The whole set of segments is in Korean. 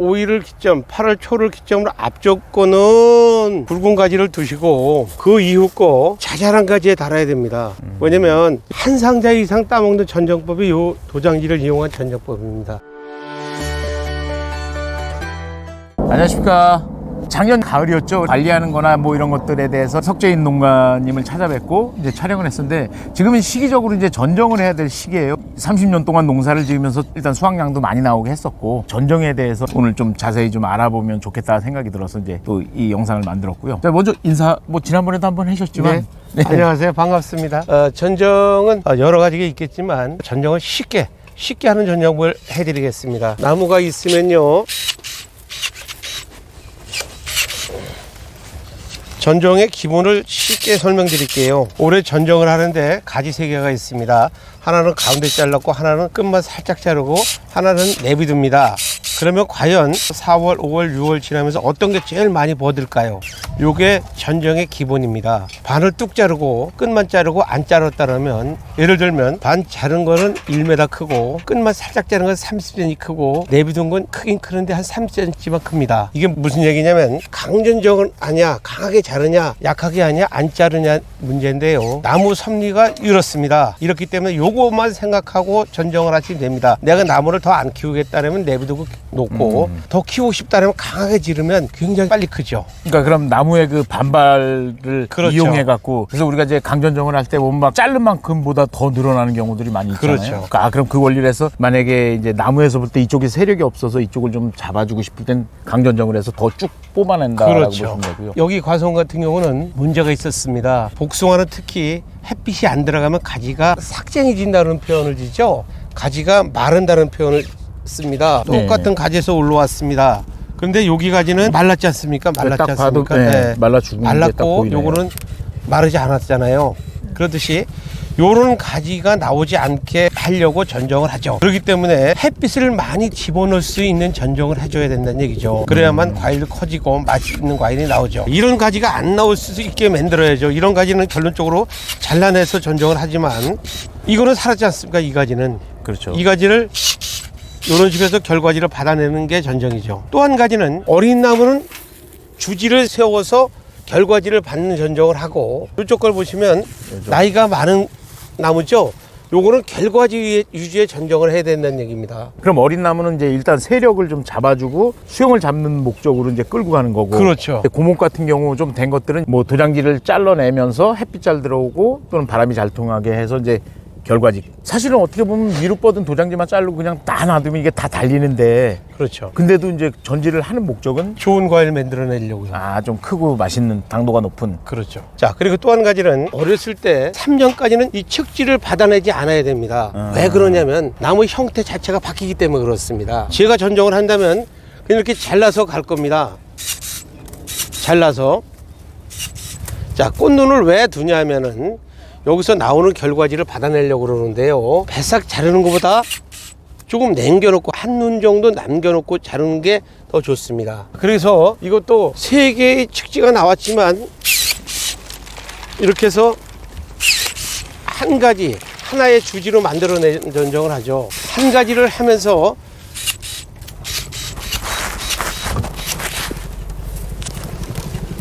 5일을 기점, 8월 초를 기점으로 앞쪽 거는 굵은 가지를 두시고 그 이후 거 자잘한 가지에 달아야 됩니다. 왜냐면 한 상자 이상 따먹는 전정법이 요 도장지를 이용한 전정법입니다. 안녕하십니까. 작년 가을이었죠. 관리하는 거나 뭐 이런 것들에 대해서 석재인 농가님을 찾아뵙고 이제 촬영을 했었는데 지금은 시기적으로 이제 전정을 해야 될 시기예요. 30년 동안 농사를 지으면서 일단 수확량도 많이 나오게 했었고 전정에 대해서 오늘 좀 자세히 좀 알아보면 좋겠다 생각이 들어서 이제 또 이 영상을 만들었고요. 자, 먼저 인사 뭐 지난번에도 한번 하셨지만 네. 안녕하세요. 반갑습니다. 전정은 여러 가지가 있겠지만 전정을 쉽게 하는 전정법을 해드리겠습니다. 나무가 있으면요. 전정의 기본을 쉽게 설명드릴게요. 올해 전정을 하는데 가지 3개가 있습니다. 하나는 가운데 잘랐고 하나는 끝만 살짝 자르고 하나는 내비둡니다. 그러면 과연 4월, 5월, 6월 지나면서 어떤 게 제일 많이 버들까요? 요게 전정의 기본입니다. 반을 뚝 자르고 끝만 자르고 안 자랐다면 예를 들면 반 자른 거는 1m 크고 끝만 살짝 자른 건 30cm 크고 내비둔 건 크긴 크는데 한 3cm만 큽니다. 이게 무슨 얘기냐면 강전정은 하냐, 강하게 자르냐, 약하게 하냐, 안 자르냐 문제인데요. 나무 섭리가 이렇습니다. 이렇기 때문에 요것만 생각하고 전정을 하시면 됩니다. 내가 나무를 더 안 키우겠다면 내비두고 놓고 더 키우고 싶다면 강하게 지르면 굉장히 빨리 크죠. 그러니까 그럼 나무의 그 반발을 그렇죠. 이용해 갖고 그래서 우리가 이제 강전정을 할 때 보면 막 자른 만큼보다 더 늘어나는 경우들이 많이 있잖아요. 그렇죠. 그럼 그 원리를 해서 만약에 이제 나무에서 볼 때 이쪽에 세력이 없어서 이쪽을 좀 잡아주고 싶을 땐 강전정을 해서 더 쭉 뽑아낸다라고 그렇죠. 보시면 되고요. 여기 과수원 같은 경우는 문제가 있었습니다. 복숭아는 특히 햇빛이 안 들어가면 가지가 삭쟁해진다는 표현을 지죠. 가지가 마른다는 표현을 씁니다. 네. 똑같은 가지에서 올라왔습니다. 그런데 여기 가지는 말랐지 않습니까? 말랐지 딱 봐도 않습니까? 네, 말라 죽은 게 딱 말랐고 보이네요. 요거는 마르지 않았잖아요. 그렇듯이 요런 가지가 나오지 않게 하려고 전정을 하죠. 그렇기 때문에 햇빛을 많이 집어넣을 수 있는 전정을 해줘야 된다는 얘기죠. 그래야만 과일이 커지고 맛있는 과일이 나오죠. 이런 가지가 안 나올 수 있게 만들어야죠. 이런 가지는 결론적으로 잘라내서 전정을 하지만 이거는 살았지 않습니까? 이 가지는. 그렇죠. 이 가지를 이런 식에서 결과지를 받아내는 게 전정이죠. 또 한 가지는 어린 나무는 주지를 세워서 결과지를 받는 전정을 하고 이쪽 걸 보시면 나이가 많은 나무죠. 요거는 결과지 유지의 전정을 해야 된다는 얘기입니다. 그럼 어린 나무는 이제 일단 세력을 좀 잡아주고 수영을 잡는 목적으로 이제 끌고 가는 거고. 그렇죠. 고목 같은 경우 좀 된 것들은 뭐 도장지를 잘라내면서 햇빛 잘 들어오고 또는 바람이 잘 통하게 해서 이제 결과지. 사실은 어떻게 보면 위로 뻗은 도장지만 자르고 그냥 다 놔두면 이게 다 달리는데. 그렇죠. 근데도 이제 전지를 하는 목적은 좋은 과일 만들어내려고요. 좀 크고 맛있는 당도가 높은. 그렇죠. 자, 그리고 또 한 가지는 어렸을 때 3년까지는 이 측지를 받아내지 않아야 됩니다. 왜 그러냐면 나무 형태 자체가 바뀌기 때문에 그렇습니다. 제가 전정을 한다면 그냥 이렇게 잘라서 갈 겁니다. 잘라서. 자, 꽃눈을 왜 두냐면은 여기서 나오는 결과지를 받아내려고 그러는데요. 배싹 자르는 것보다 조금 남겨놓고 한 눈 정도 남겨놓고 자르는 게 더 좋습니다. 그래서 이것도 3개의 측지가 나왔지만 이렇게 해서 한 가지 하나의 주지로 만들어내는 전정을 하죠. 한 가지를 하면서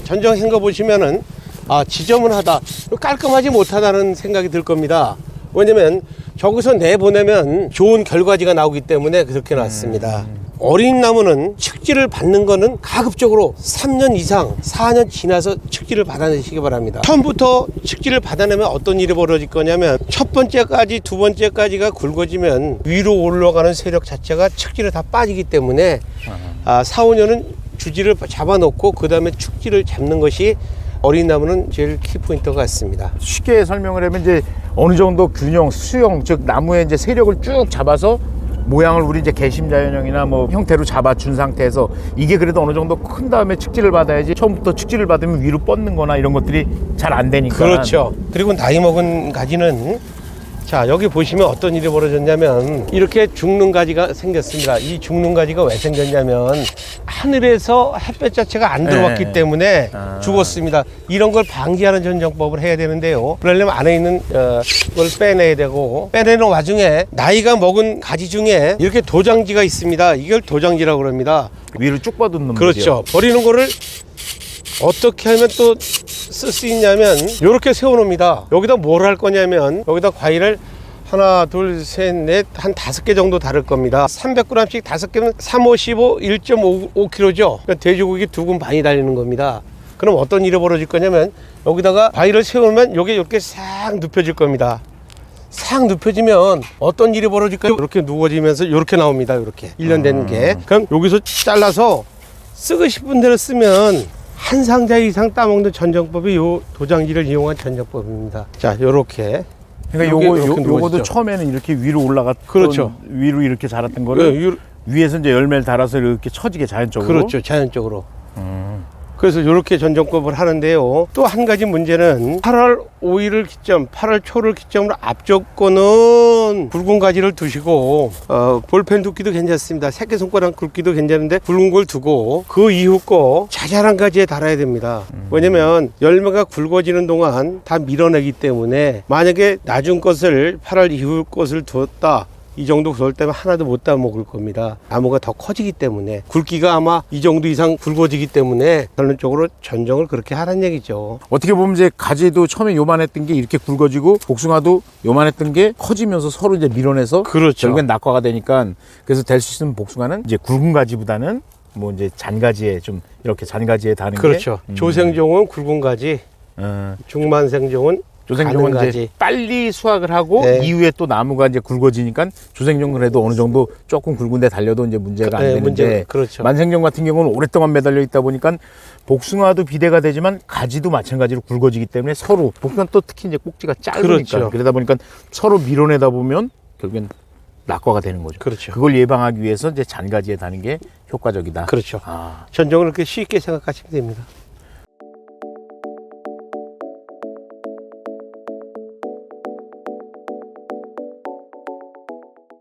전정한 거 보시면은 지저분하다, 깔끔하지 못하다는 생각이 들 겁니다. 왜냐면 저기서 내보내면 좋은 결과지가 나오기 때문에 그렇게 놨습니다. 어린 나무는 측지를 받는 거는 가급적으로 3년 이상 4년 지나서 측지를 받아내시기 바랍니다. 처음부터 측지를 받아내면 어떤 일이 벌어질 거냐면 첫 번째까지 두 번째까지가 굵어지면 위로 올라가는 세력 자체가 측지를 다 빠지기 때문에 4, 5년은 주지를 잡아놓고 그 다음에 축지를 잡는 것이 어린 나무는 제일 키포인트 같습니다. 쉽게 설명을 하면 이제 어느 정도 균형, 수영, 즉 나무의 이제 세력을 쭉 잡아서 모양을 우리 이제 개심자연형이나 뭐 형태로 잡아준 상태에서 이게 그래도 어느 정도 큰 다음에 측지를 받아야지 처음부터 측지를 받으면 위로 뻗는 거나 이런 것들이 잘 안 되니까. 그렇죠. 그리고 나이 먹은 가지는 자, 여기 보시면 어떤 일이 벌어졌냐면 이렇게 죽는 가지가 생겼습니다. 이 죽는 가지가 왜 생겼냐면 하늘에서 햇볕 자체가 안 들어왔기 네. 때문에 죽었습니다. 이런 걸 방지하는 전정법을 해야 되는데요. 그러려면 안에 있는 걸 빼내야 되고, 빼내는 와중에 나이가 먹은 가지 중에 이렇게 도장지가 있습니다. 이걸 도장지라고 그럽니다. 위로 쭉 뻗은 놈. 그렇죠. 버리는 거를 어떻게 하면 또 쓸 수 있냐면 이렇게 세워놓습니다. 여기다 뭘 할 거냐면 여기다 과일을 하나, 둘, 셋, 넷, 한 5개 정도 다를 겁니다. 300g씩 5개면 3, 5, 15, 1.5kg죠. 그러니까 돼지고기 2근 반이 달리는 겁니다. 그럼 어떤 일이 벌어질 거냐면 여기다가 과일을 세우면 이게 이렇게 싹 눕혀질 겁니다. 싹 눕혀지면 어떤 일이 벌어질까요? 이렇게 누워지면서 이렇게 나옵니다. 이렇게 1년 된 게. 그럼 여기서 잘라서 쓰고 싶은 대로 쓰면 한 상자 이상 따먹는 전정법이 요 도장지를 이용한 전정법입니다. 자, 요렇게. 그러니까 요게 이렇게 요거도 누워지죠. 처음에는 이렇게 위로 올라갔던, 그렇죠. 위로 이렇게 자랐던 거를 위에서 이제 열매를 달아서 이렇게 처지게 자연적으로. 그렇죠. 자연적으로. 그래서 이렇게 전정법을 하는데요. 또 한 가지 문제는 8월 5일을 기점, 8월 초를 기점으로 앞쪽 거는 굵은 가지를 두시고 볼펜 굵기도 괜찮습니다. 새끼손가락 굵기도 괜찮은데 굵은 걸 두고 그 이후 거 자잘한 가지에 달아야 됩니다. 왜냐면 열매가 굵어지는 동안 다 밀어내기 때문에 만약에 낮은 것을 8월 이후 것을 두었다, 이 정도 그럴 때면 하나도 못 따먹을 겁니다. 나무가 더 커지기 때문에, 굵기가 아마 이 정도 이상 굵어지기 때문에 결론적으로 전정을 그렇게 하라는 얘기죠. 어떻게 보면 이제 가지도 처음에 요만했던 게 이렇게 굵어지고 복숭아도 요만했던 게 커지면서 서로 이제 밀어내서 그렇죠. 결국엔 낙과가 되니까, 그래서 될 수 있는 복숭아는 이제 굵은 가지보다는 뭐 이제 잔가지에 좀 이렇게 잔가지에 다는 그렇죠. 게 조생종은 굵은 가지, 중만생종은 조생종은 가는 이제 가지. 빨리 수확을 하고 네. 이후에 또 나무가 이제 굵어지니까 조생종은 그래도 어느 정도 조금 굵은데 달려도 이제 문제가 안 네, 되는데, 문제, 그렇죠. 만생종 같은 경우는 오랫동안 매달려 있다 보니까 복숭아도 비대가 되지만 가지도 마찬가지로 굵어지기 때문에 서로, 복숭아 또 특히 이제 꼭지가 짧으니까 그렇죠. 그러다 보니까 서로 밀어내다 보면 결국엔 낙과가 되는 거죠. 그렇죠. 그걸 예방하기 위해서 이제 잔가지에 다는 게 효과적이다. 그렇죠. 아. 전정을 그렇게 쉽게 생각하시면 됩니다.